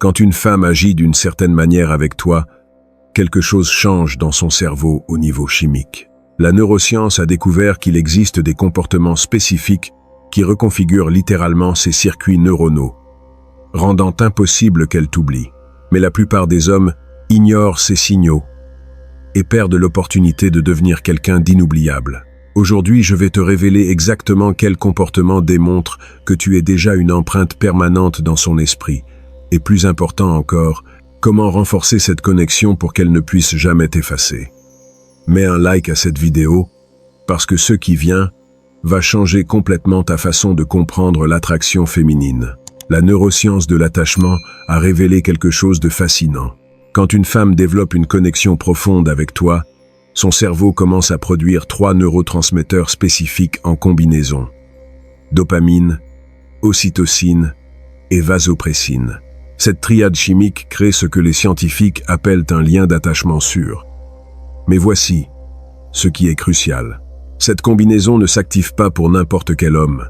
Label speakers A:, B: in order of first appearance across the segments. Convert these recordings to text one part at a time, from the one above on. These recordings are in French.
A: Quand une femme agit d'une certaine manière avec toi, quelque chose change dans son cerveau au niveau chimique. La neuroscience a découvert qu'il existe des comportements spécifiques qui reconfigurent littéralement ses circuits neuronaux, rendant impossible qu'elle t'oublie. Mais la plupart des hommes ignorent ces signaux et perdent l'opportunité de devenir quelqu'un d'inoubliable. Aujourd'hui, je vais te révéler exactement quel comportement démontre que tu es déjà une empreinte permanente dans son esprit, et plus important encore, comment renforcer cette connexion pour qu'elle ne puisse jamais t'effacer. Mets un like à cette vidéo, parce que ce qui vient va changer complètement ta façon de comprendre l'attraction féminine. La neuroscience de l'attachement a révélé quelque chose de fascinant. Quand une femme développe une connexion profonde avec toi, son cerveau commence à produire 3 neurotransmetteurs spécifiques en combinaison: dopamine, ocytocine et vasopressine. Cette triade chimique crée ce que les scientifiques appellent un lien d'attachement sûr. Mais voici ce qui est crucial. Cette combinaison ne s'active pas pour n'importe quel homme.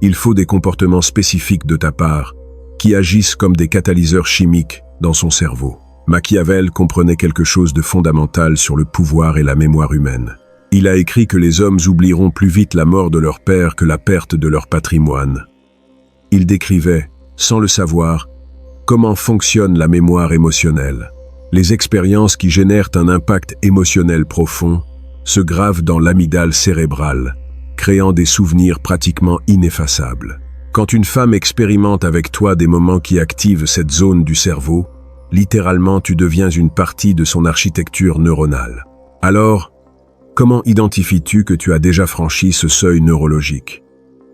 A: Il faut des comportements spécifiques de ta part, qui agissent comme des catalyseurs chimiques dans son cerveau. Machiavel comprenait quelque chose de fondamental sur le pouvoir et la mémoire humaine. Il a écrit que les hommes oublieront plus vite la mort de leur père que la perte de leur patrimoine. Il décrivait, sans le savoir, comment fonctionne la mémoire émotionnelle. Les expériences qui génèrent un impact émotionnel profond se gravent dans l'amygdale cérébrale, créant des souvenirs pratiquement ineffaçables. Quand une femme expérimente avec toi des moments qui activent cette zone du cerveau, littéralement tu deviens une partie de son architecture neuronale. Alors, comment identifies-tu que tu as déjà franchi ce seuil neurologique?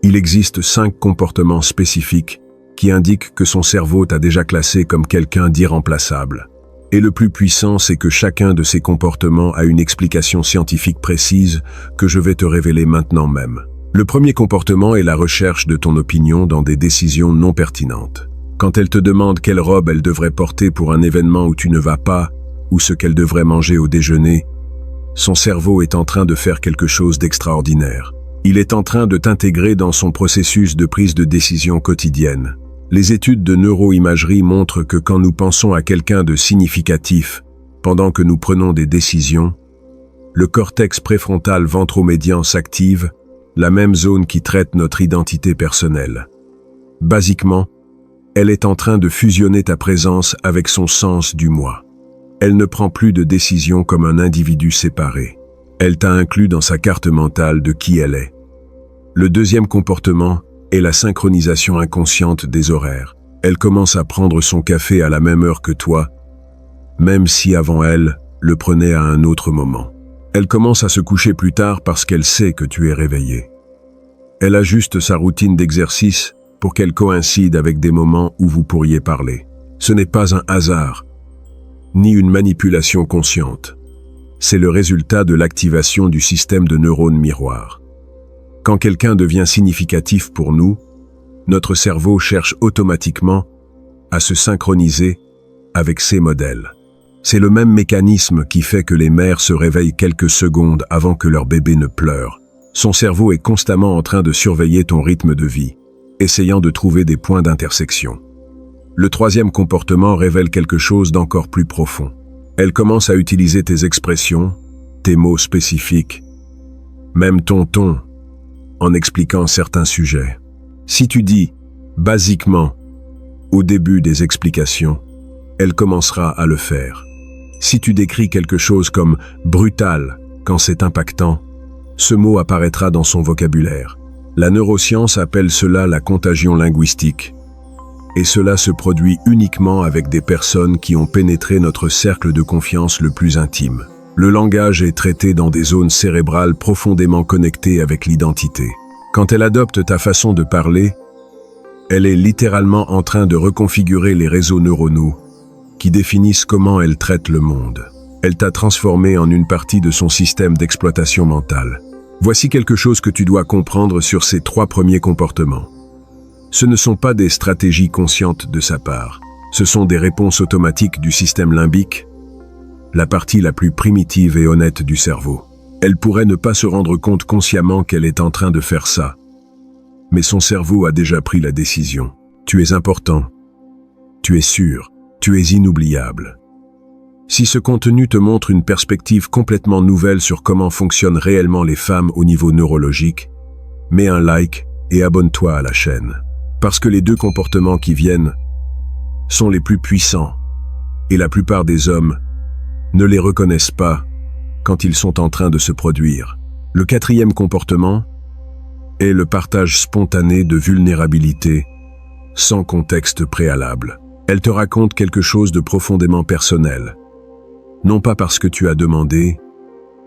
A: Il existe 5 comportements spécifiques qui indiquent que son cerveau t'a déjà classé comme quelqu'un d'irremplaçable. Et le plus puissant, c'est que chacun de ces comportements a une explication scientifique précise que je vais te révéler maintenant même. Le premier comportement est la recherche de ton opinion dans des décisions non pertinentes. Quand elle te demande quelle robe elle devrait porter pour un événement où tu ne vas pas, ou ce qu'elle devrait manger au déjeuner, son cerveau est en train de faire quelque chose d'extraordinaire. Il est en train de t'intégrer dans son processus de prise de décision quotidienne. Les études de neuroimagerie montrent que quand nous pensons à quelqu'un de significatif, pendant que nous prenons des décisions, le cortex préfrontal ventromédian s'active, la même zone qui traite notre identité personnelle. Basiquement, elle est en train de fusionner ta présence avec son sens du moi. Elle ne prend plus de décisions comme un individu séparé. Elle t'a inclus dans sa carte mentale de qui elle est. Le deuxième comportement est la synchronisation inconsciente des horaires. Elle commence à prendre son café à la même heure que toi, même si avant elle, le prenait à un autre moment. Elle commence à se coucher plus tard parce qu'elle sait que tu es réveillé. Elle ajuste sa routine d'exercice pour qu'elle coïncide avec des moments où vous pourriez parler. Ce n'est pas un hasard, ni une manipulation consciente. C'est le résultat de l'activation du système de neurones miroirs. Quand quelqu'un devient significatif pour nous, notre cerveau cherche automatiquement à se synchroniser avec ces modèles. C'est le même mécanisme qui fait que les mères se réveillent quelques secondes avant que leur bébé ne pleure. Son cerveau est constamment en train de surveiller ton rythme de vie, essayant de trouver des points d'intersection. Le troisième comportement révèle quelque chose d'encore plus profond. Elle commence à utiliser tes expressions, tes mots spécifiques, même ton ton, en expliquant certains sujets. Si tu dis « basiquement » au début des explications, elle commencera à le faire. Si tu décris quelque chose comme « brutal » quand c'est impactant, ce mot apparaîtra dans son vocabulaire. La neuroscience appelle cela la contagion linguistique. Et cela se produit uniquement avec des personnes qui ont pénétré notre cercle de confiance le plus intime. Le langage est traité dans des zones cérébrales profondément connectées avec l'identité. Quand elle adopte ta façon de parler, elle est littéralement en train de reconfigurer les réseaux neuronaux qui définissent comment elle traite le monde. Elle t'a transformé en une partie de son système d'exploitation mentale. Voici quelque chose que tu dois comprendre sur ces 3 premiers comportements. Ce ne sont pas des stratégies conscientes de sa part. Ce sont des réponses automatiques du système limbique, la partie la plus primitive et honnête du cerveau. Elle pourrait ne pas se rendre compte consciemment qu'elle est en train de faire ça. Mais son cerveau a déjà pris la décision. Tu es important. Tu es sûr, tu es inoubliable. Si ce contenu te montre une perspective complètement nouvelle sur comment fonctionnent réellement les femmes au niveau neurologique, mets un like et abonne-toi à la chaîne. Parce que les deux comportements qui viennent sont les plus puissants, et la plupart des hommes ne les reconnaissent pas quand ils sont en train de se produire. Le quatrième comportement est le partage spontané de vulnérabilité sans contexte préalable. Elle te raconte quelque chose de profondément personnel, non pas parce que tu as demandé,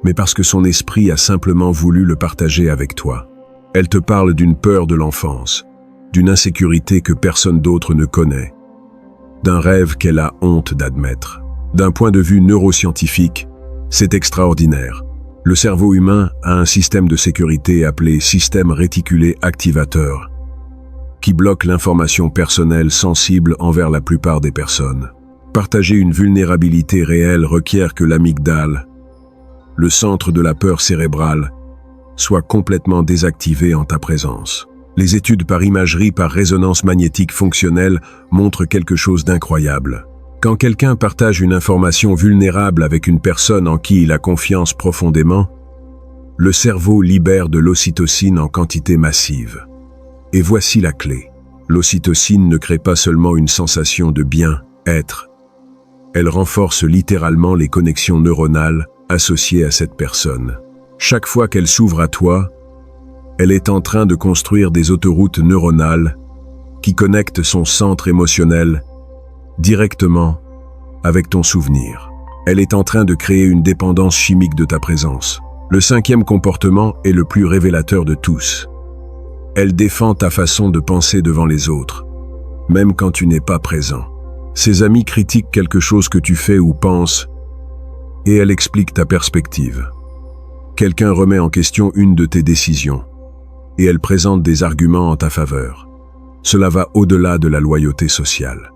A: mais parce que son esprit a simplement voulu le partager avec toi. Elle te parle d'une peur de l'enfance, d'une insécurité que personne d'autre ne connaît, d'un rêve qu'elle a honte d'admettre. D'un point de vue neuroscientifique, c'est extraordinaire. Le cerveau humain a un système de sécurité appelé système réticulé activateur, qui bloque l'information personnelle sensible envers la plupart des personnes. Partager une vulnérabilité réelle requiert que l'amygdale, le centre de la peur cérébrale, soit complètement désactivé en ta présence. Les études par imagerie par résonance magnétique fonctionnelle montrent quelque chose d'incroyable. Quand quelqu'un partage une information vulnérable avec une personne en qui il a confiance profondément, le cerveau libère de l'ocytocine en quantité massive. Et voici la clé. L'ocytocine ne crée pas seulement une sensation de bien-être, elle renforce littéralement les connexions neuronales associées à cette personne. Chaque fois qu'elle s'ouvre à toi, elle est en train de construire des autoroutes neuronales qui connectent son centre émotionnel directement avec ton souvenir. Elle est en train de créer une dépendance chimique de ta présence. Le cinquième comportement est le plus révélateur de tous. Elle défend ta façon de penser devant les autres, même quand tu n'es pas présent. Ses amis critiquent quelque chose que tu fais ou penses, et elle explique ta perspective. Quelqu'un remet en question une de tes décisions, et elle présente des arguments en ta faveur. Cela va au-delà de la loyauté sociale.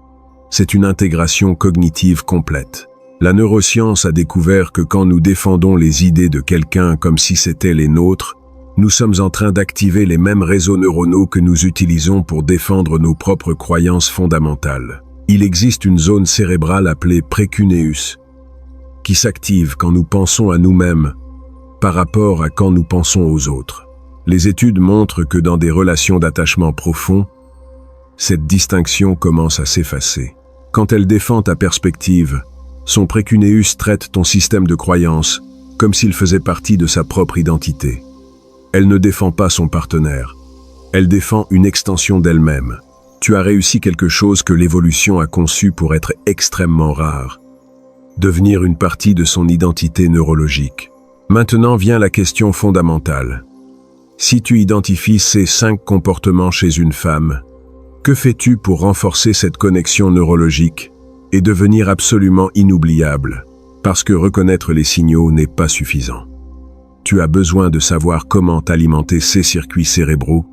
A: C'est une intégration cognitive complète. La neuroscience a découvert que quand nous défendons les idées de quelqu'un comme si c'était les nôtres, nous sommes en train d'activer les mêmes réseaux neuronaux que nous utilisons pour défendre nos propres croyances fondamentales. Il existe une zone cérébrale appelée précuneus, qui s'active quand nous pensons à nous-mêmes par rapport à quand nous pensons aux autres. Les études montrent que dans des relations d'attachement profond, cette distinction commence à s'effacer. Quand elle défend ta perspective, son précuneus traite ton système de croyances comme s'il faisait partie de sa propre identité. Elle ne défend pas son partenaire, elle défend une extension d'elle-même. Tu as réussi quelque chose que l'évolution a conçu pour être extrêmement rare, devenir une partie de son identité neurologique. Maintenant vient la question fondamentale. Si tu identifies ces 5 comportements chez une femme, que fais-tu pour renforcer cette connexion neurologique et devenir absolument inoubliable? Parce que reconnaître les signaux n'est pas suffisant. Tu as besoin de savoir comment alimenter ces circuits cérébraux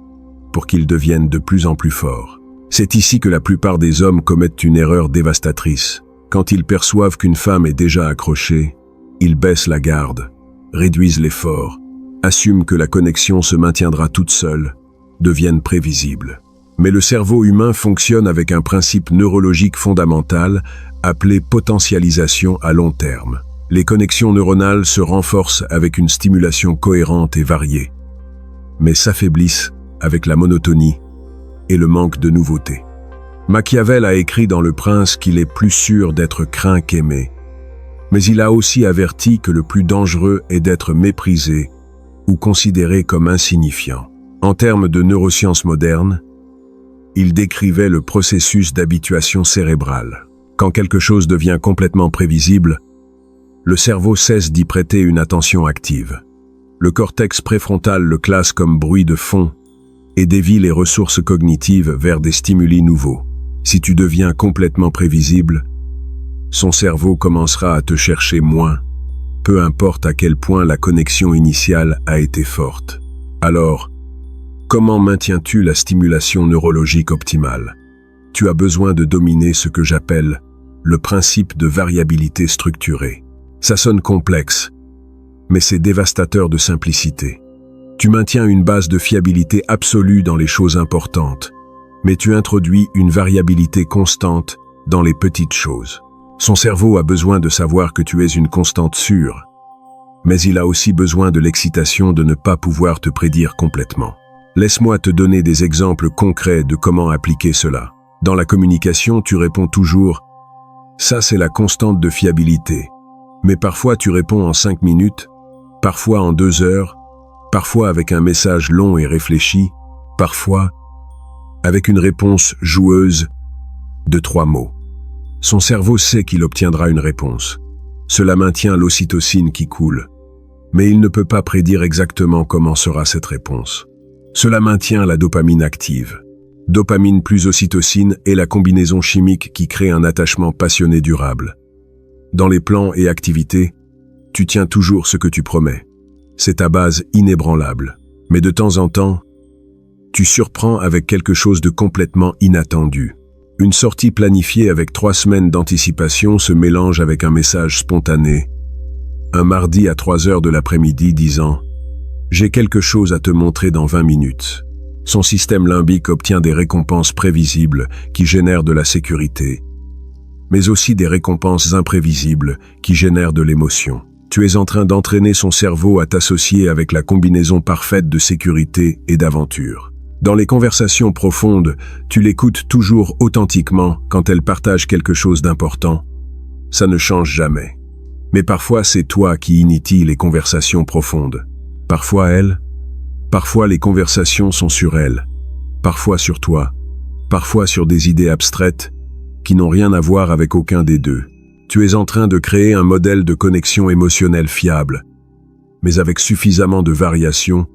A: pour qu'ils deviennent de plus en plus forts. C'est ici que la plupart des hommes commettent une erreur dévastatrice. Quand ils perçoivent qu'une femme est déjà accrochée, ils baissent la garde, réduisent l'effort, assument que la connexion se maintiendra toute seule, deviennent prévisibles. Mais le cerveau humain fonctionne avec un principe neurologique fondamental appelé potentialisation à long terme. Les connexions neuronales se renforcent avec une stimulation cohérente et variée, mais s'affaiblissent avec la monotonie et le manque de nouveauté. Machiavel a écrit dans Le Prince qu'il est plus sûr d'être craint qu'aimé, mais il a aussi averti que le plus dangereux est d'être méprisé ou considéré comme insignifiant. En termes de neurosciences modernes, il décrivait le processus d'habituation cérébrale. Quand quelque chose devient complètement prévisible, le cerveau cesse d'y prêter une attention active. Le cortex préfrontal le classe comme bruit de fond et dévie les ressources cognitives vers des stimuli nouveaux. Si tu deviens complètement prévisible, son cerveau commencera à te chercher moins, peu importe à quel point la connexion initiale a été forte. Alors, comment maintiens-tu la stimulation neurologique optimale? Tu as besoin de dominer ce que j'appelle le principe de variabilité structurée. Ça sonne complexe, mais c'est dévastateur de simplicité. Tu maintiens une base de fiabilité absolue dans les choses importantes, mais tu introduis une variabilité constante dans les petites choses. Son cerveau a besoin de savoir que tu es une constante sûre, mais il a aussi besoin de l'excitation de ne pas pouvoir te prédire complètement. Laisse-moi te donner des exemples concrets de comment appliquer cela. Dans la communication, tu réponds toujours « ça c'est la constante de fiabilité », mais parfois tu réponds en 5 minutes, parfois en 2 heures, parfois avec un message long et réfléchi, parfois avec une réponse joueuse de 3 mots. Son cerveau sait qu'il obtiendra une réponse. Cela maintient l'ocytocine qui coule. Mais il ne peut pas prédire exactement comment sera cette réponse. Cela maintient la dopamine active. Dopamine plus ocytocine est la combinaison chimique qui crée un attachement passionné durable. Dans les plans et activités, tu tiens toujours ce que tu promets. C'est ta base inébranlable. Mais de temps en temps, tu surprends avec quelque chose de complètement inattendu. Une sortie planifiée avec 3 semaines d'anticipation se mélange avec un message spontané. Un mardi à 3 heures de l'après-midi disant « J'ai quelque chose à te montrer dans 20 minutes ». Son système limbique obtient des récompenses prévisibles qui génèrent de la sécurité, mais aussi des récompenses imprévisibles qui génèrent de l'émotion. Tu es en train d'entraîner son cerveau à t'associer avec la combinaison parfaite de sécurité et d'aventure. Dans les conversations profondes, tu l'écoutes toujours authentiquement quand elle partage quelque chose d'important. Ça ne change jamais. Mais parfois c'est toi qui initie les conversations profondes. Parfois elle. Parfois les conversations sont sur elle. Parfois sur toi. Parfois sur des idées abstraites qui n'ont rien à voir avec aucun des deux. Tu es en train de créer un modèle de connexion émotionnelle fiable, mais avec suffisamment de variations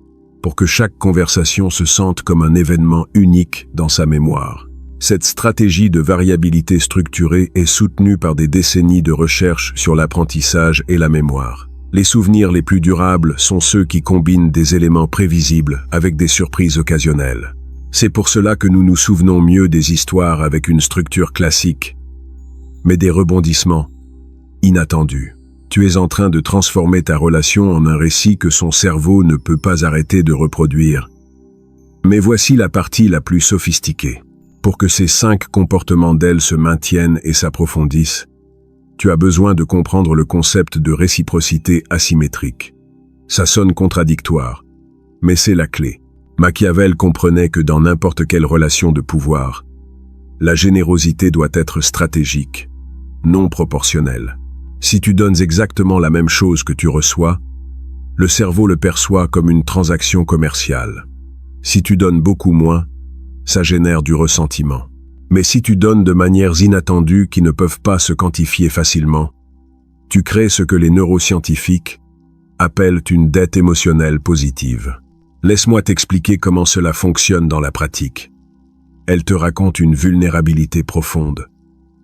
A: pour que chaque conversation se sente comme un événement unique dans sa mémoire. Cette stratégie de variabilité structurée est soutenue par des décennies de recherche sur l'apprentissage et la mémoire. Les souvenirs les plus durables sont ceux qui combinent des éléments prévisibles avec des surprises occasionnelles. C'est pour cela que nous nous souvenons mieux des histoires avec une structure classique, mais des rebondissements inattendus. Tu es en train de transformer ta relation en un récit que son cerveau ne peut pas arrêter de reproduire. Mais voici la partie la plus sophistiquée. Pour que ces 5 comportements d'elle se maintiennent et s'approfondissent, tu as besoin de comprendre le concept de réciprocité asymétrique. Ça sonne contradictoire, mais c'est la clé. Machiavel comprenait que dans n'importe quelle relation de pouvoir, la générosité doit être stratégique, non proportionnelle. Si tu donnes exactement la même chose que tu reçois, le cerveau le perçoit comme une transaction commerciale. Si tu donnes beaucoup moins, ça génère du ressentiment. Mais si tu donnes de manières inattendues qui ne peuvent pas se quantifier facilement, tu crées ce que les neuroscientifiques appellent une dette émotionnelle positive. Laisse-moi t'expliquer comment cela fonctionne dans la pratique. Elle te raconte une vulnérabilité profonde,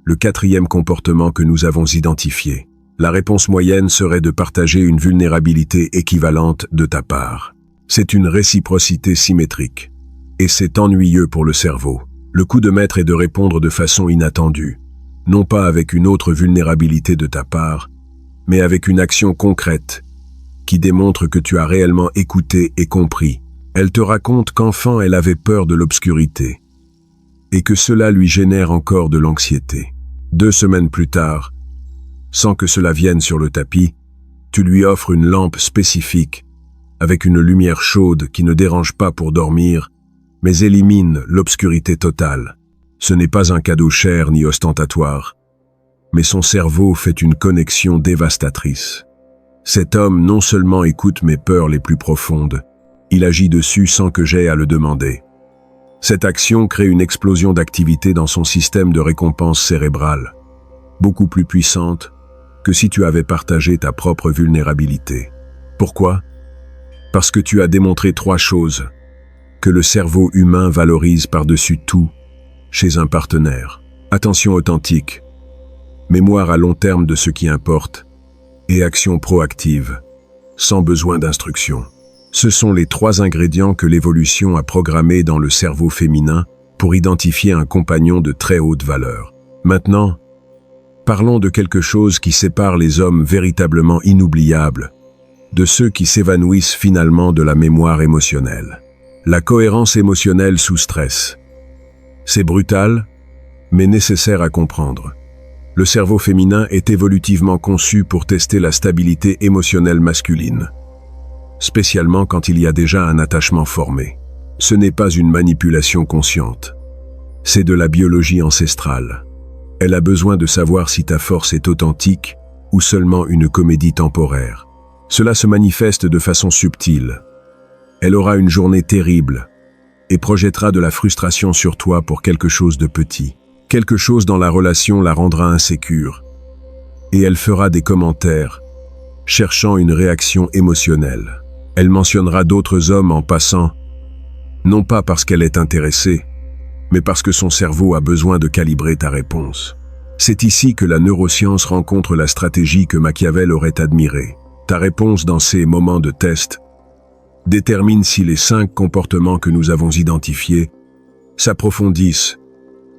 A: le 4e comportement que nous avons identifié. La réponse moyenne serait de partager une vulnérabilité équivalente de ta part. C'est une réciprocité symétrique. Et c'est ennuyeux pour le cerveau. Le coup de maître est de répondre de façon inattendue, non pas avec une autre vulnérabilité de ta part, mais avec une action concrète qui démontre que tu as réellement écouté et compris. Elle te raconte qu'enfant elle avait peur de l'obscurité et que cela lui génère encore de l'anxiété. 2 semaines plus tard, sans que cela vienne sur le tapis, tu lui offres une lampe spécifique avec une lumière chaude qui ne dérange pas pour dormir, mais élimine l'obscurité totale. Ce n'est pas un cadeau cher ni ostentatoire, mais son cerveau fait une connexion dévastatrice. Cet homme non seulement écoute mes peurs les plus profondes, il agit dessus sans que j'aie à le demander. Cette action crée une explosion d'activité dans son système de récompense cérébrale, beaucoup plus puissante que si tu avais partagé ta propre vulnérabilité. Pourquoi? Parce que tu as démontré 3 choses que le cerveau humain valorise par-dessus tout chez un partenaire. Attention authentique, mémoire à long terme de ce qui importe, et action proactive, sans besoin d'instruction. Ce sont les 3 ingrédients que l'évolution a programmés dans le cerveau féminin pour identifier un compagnon de très haute valeur. Maintenant, parlons de quelque chose qui sépare les hommes véritablement inoubliables de ceux qui s'évanouissent finalement de la mémoire émotionnelle. La cohérence émotionnelle sous stress. C'est brutal, mais nécessaire à comprendre. Le cerveau féminin est évolutivement conçu pour tester la stabilité émotionnelle masculine, spécialement quand il y a déjà un attachement formé. Ce n'est pas une manipulation consciente. C'est de la biologie ancestrale. Elle a besoin de savoir si ta force est authentique ou seulement une comédie temporaire. Cela se manifeste de façon subtile. Elle aura une journée terrible et projettera de la frustration sur toi pour quelque chose de petit. Quelque chose dans la relation la rendra insécure. Et elle fera des commentaires, cherchant une réaction émotionnelle. Elle mentionnera d'autres hommes en passant, non pas parce qu'elle est intéressée, mais parce que son cerveau a besoin de calibrer ta réponse. C'est ici que la neuroscience rencontre la stratégie que Machiavel aurait admirée. Ta réponse dans ces moments de test détermine si les 5 comportements que nous avons identifiés s'approfondissent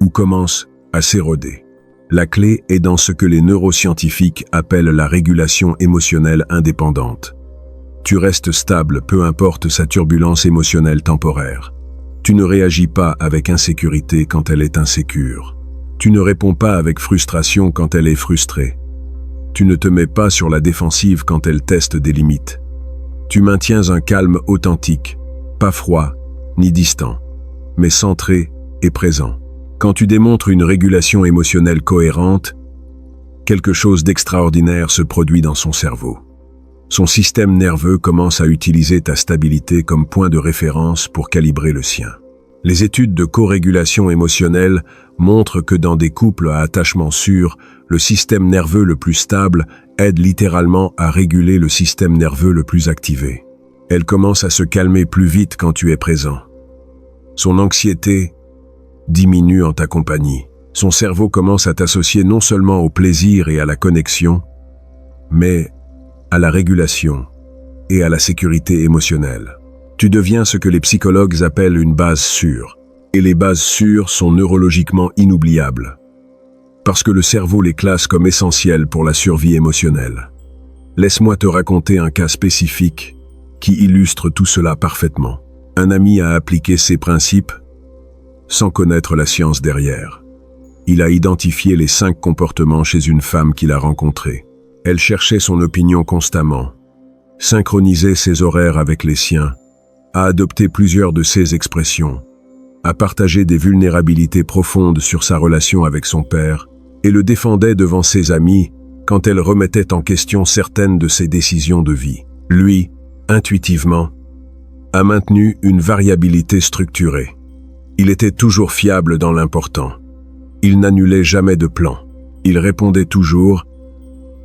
A: ou commencent à s'éroder. La clé est dans ce que les neuroscientifiques appellent la régulation émotionnelle indépendante. Tu restes stable, peu importe sa turbulence émotionnelle temporaire. Tu ne réagis pas avec insécurité quand elle est insécure. Tu ne réponds pas avec frustration quand elle est frustrée. Tu ne te mets pas sur la défensive quand elle teste des limites. Tu maintiens un calme authentique, pas froid ni distant, mais centré et présent. Quand tu démontres une régulation émotionnelle cohérente, quelque chose d'extraordinaire se produit dans son cerveau. Son système nerveux commence à utiliser ta stabilité comme point de référence pour calibrer le sien. Les études de co-régulation émotionnelle montrent que dans des couples à attachement sûr, le système nerveux le plus stable aide littéralement à réguler le système nerveux le plus activé. Elle commence à se calmer plus vite quand tu es présent. Son anxiété diminue en ta compagnie. Son cerveau commence à t'associer non seulement au plaisir et à la connexion, mais à la régulation et à la sécurité émotionnelle. Tu deviens ce que les psychologues appellent une base sûre. Et les bases sûres sont neurologiquement inoubliables, parce que le cerveau les classe comme essentielles pour la survie émotionnelle. Laisse-moi te raconter un cas spécifique qui illustre tout cela parfaitement. Un ami a appliqué ces principes sans connaître la science derrière. Il a identifié les 5 comportements chez une femme qu'il a rencontrée. Elle cherchait son opinion constamment, synchronisait ses horaires avec les siens, a adopté plusieurs de ses expressions, a partagé des vulnérabilités profondes sur sa relation avec son père et le défendait devant ses amis quand elle remettait en question certaines de ses décisions de vie. Lui, intuitivement, a maintenu une variabilité structurée. Il était toujours fiable dans l'important. Il n'annulait jamais de plan. Il répondait toujours,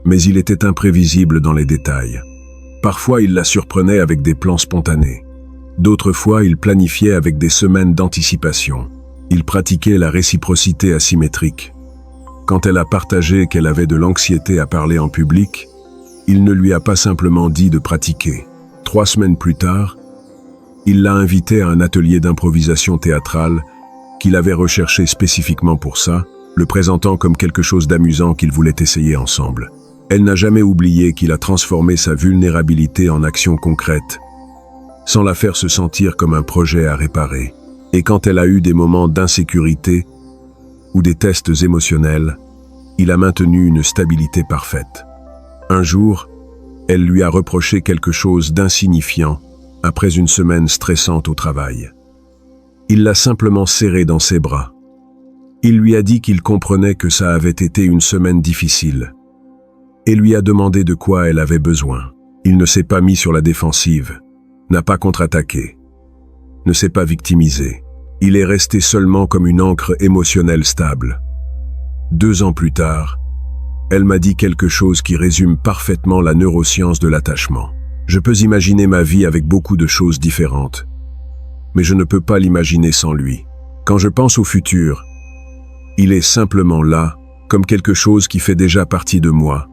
A: mais il était imprévisible dans les détails. Parfois, il la surprenait avec des plans spontanés. D'autres fois, il planifiait avec des semaines d'anticipation. Il pratiquait la réciprocité asymétrique. Quand elle a partagé qu'elle avait de l'anxiété à parler en public, il ne lui a pas simplement dit de pratiquer. 3 semaines plus tard, il l'a invitée à un atelier d'improvisation théâtrale qu'il avait recherché spécifiquement pour ça, le présentant comme quelque chose d'amusant qu'ils voulaient essayer ensemble. Elle n'a jamais oublié qu'il a transformé sa vulnérabilité en action concrète, sans la faire se sentir comme un projet à réparer. Et quand elle a eu des moments d'insécurité ou des tests émotionnels, il a maintenu une stabilité parfaite. Un jour, elle lui a reproché quelque chose d'insignifiant après une semaine stressante au travail. Il l'a simplement serrée dans ses bras. Il lui a dit qu'il comprenait que ça avait été une semaine difficile et lui a demandé de quoi elle avait besoin. Il ne s'est pas mis sur la défensive, n'a pas contre-attaqué, ne s'est pas victimisé. Il est resté seulement comme une ancre émotionnelle stable. 2 ans plus tard, elle m'a dit quelque chose qui résume parfaitement la neuroscience de l'attachement. Je peux imaginer ma vie avec beaucoup de choses différentes, mais je ne peux pas l'imaginer sans lui. Quand je pense au futur, il est simplement là, comme quelque chose qui fait déjà partie de moi.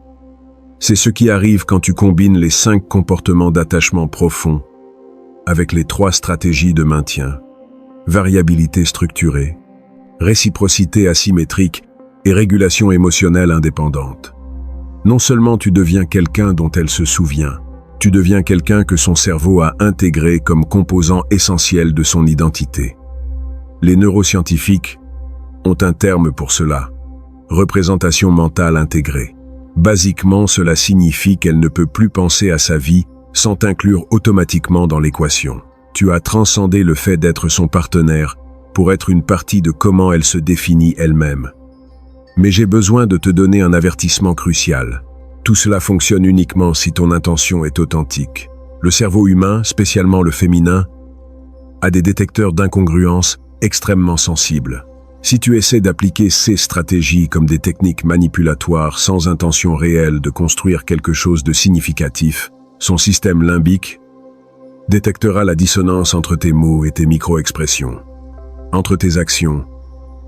A: C'est ce qui arrive quand tu combines les 5 comportements d'attachement profond avec les 3 stratégies de maintien: variabilité structurée, réciprocité asymétrique et régulation émotionnelle indépendante. Non seulement tu deviens quelqu'un dont elle se souvient, tu deviens quelqu'un que son cerveau a intégré comme composant essentiel de son identité. Les neuroscientifiques ont un terme pour cela. Représentation mentale intégrée. Basiquement, cela signifie qu'elle ne peut plus penser à sa vie sans t'inclure automatiquement dans l'équation. Tu as transcendé le fait d'être son partenaire pour être une partie de comment elle se définit elle-même. Mais j'ai besoin de te donner un avertissement crucial. Tout cela fonctionne uniquement si ton intention est authentique. Le cerveau humain, spécialement le féminin, a des détecteurs d'incongruence extrêmement sensibles. Si tu essaies d'appliquer ces stratégies comme des techniques manipulatoires sans intention réelle de construire quelque chose de significatif, son système limbique détectera la dissonance entre tes mots et tes micro-expressions, entre tes actions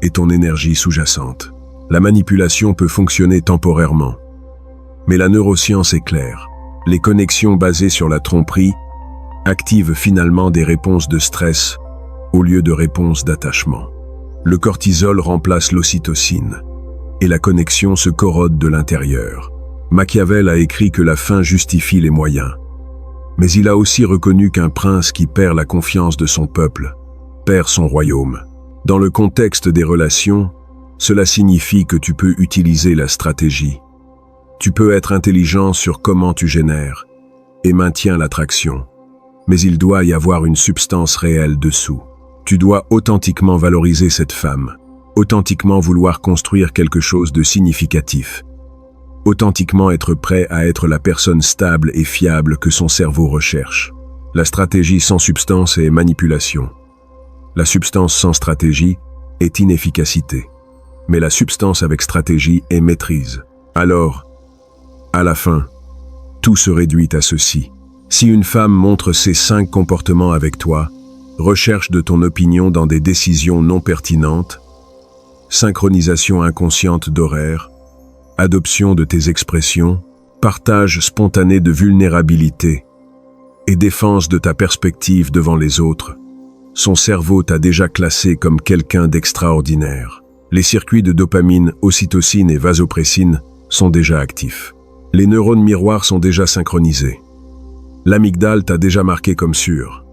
A: et ton énergie sous-jacente. La manipulation peut fonctionner temporairement, mais la neuroscience est claire. Les connexions basées sur la tromperie activent finalement des réponses de stress au lieu de réponses d'attachement. Le cortisol remplace l'ocytocine et la connexion se corrode de l'intérieur. Machiavel a écrit que la fin justifie les moyens. Mais il a aussi reconnu qu'un prince qui perd la confiance de son peuple perd son royaume. Dans le contexte des relations, cela signifie que tu peux utiliser la stratégie. Tu peux être intelligent sur comment tu génères et maintiens l'attraction, mais il doit y avoir une substance réelle dessous. Tu dois authentiquement valoriser cette femme, authentiquement vouloir construire quelque chose de significatif, authentiquement être prêt à être la personne stable et fiable que son cerveau recherche. La stratégie sans substance est manipulation. La substance sans stratégie est inefficacité. Mais la substance avec stratégie est maîtrise. Alors, à la fin, tout se réduit à ceci. Si une femme montre ces 5 comportements avec toi, recherche de ton opinion dans des décisions non pertinentes, synchronisation inconsciente d'horaires, adoption de tes expressions, partage spontané de vulnérabilité et défense de ta perspective devant les autres, son cerveau t'a déjà classé comme quelqu'un d'extraordinaire. Les circuits de dopamine, ocytocine et vasopressine sont déjà actifs. Les neurones miroirs sont déjà synchronisés. L'amygdale t'a déjà marqué comme sûr.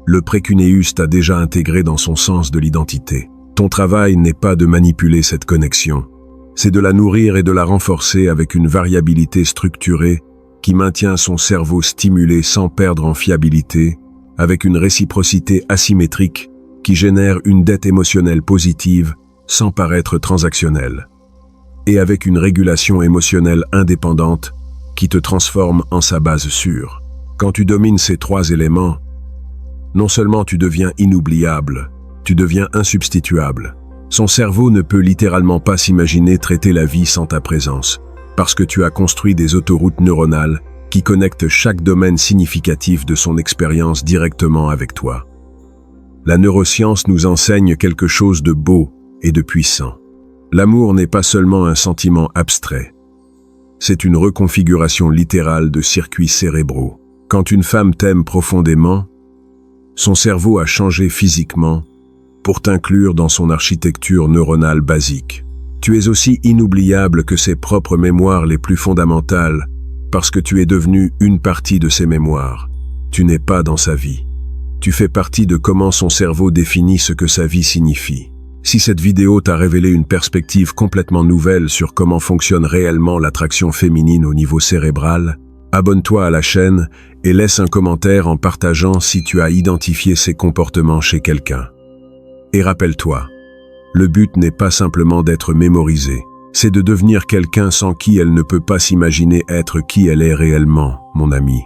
A: Le précuneus t'a déjà intégré dans son sens de l'identité. Ton travail n'est pas de manipuler cette connexion, c'est de la nourrir et de la renforcer avec une variabilité structurée qui maintient son cerveau stimulé sans perdre en fiabilité, avec une réciprocité asymétrique qui génère une dette émotionnelle positive sans paraître transactionnelle, et avec une régulation émotionnelle indépendante qui te transforme en sa base sûre. Quand tu domines ces 3 éléments, non seulement tu deviens inoubliable, tu deviens insubstituable. Son cerveau ne peut littéralement pas s'imaginer traiter la vie sans ta présence, parce que tu as construit des autoroutes neuronales qui connectent chaque domaine significatif de son expérience directement avec toi. La neuroscience nous enseigne quelque chose de beau et de puissant. L'amour n'est pas seulement un sentiment abstrait. C'est une reconfiguration littérale de circuits cérébraux. Quand une femme t'aime profondément, son cerveau a changé physiquement pour t'inclure dans son architecture neuronale basique. Tu es aussi inoubliable que ses propres mémoires les plus fondamentales, parce que tu es devenu une partie de ses mémoires. Tu n'es pas dans sa vie. Tu fais partie de comment son cerveau définit ce que sa vie signifie. Si cette vidéo t'a révélé une perspective complètement nouvelle sur comment fonctionne réellement l'attraction féminine au niveau cérébral, abonne-toi à la chaîne et laisse un commentaire en partageant si tu as identifié ces comportements chez quelqu'un. Et rappelle-toi, le but n'est pas simplement d'être mémorisé, c'est de devenir quelqu'un sans qui elle ne peut pas s'imaginer être qui elle est réellement, mon ami.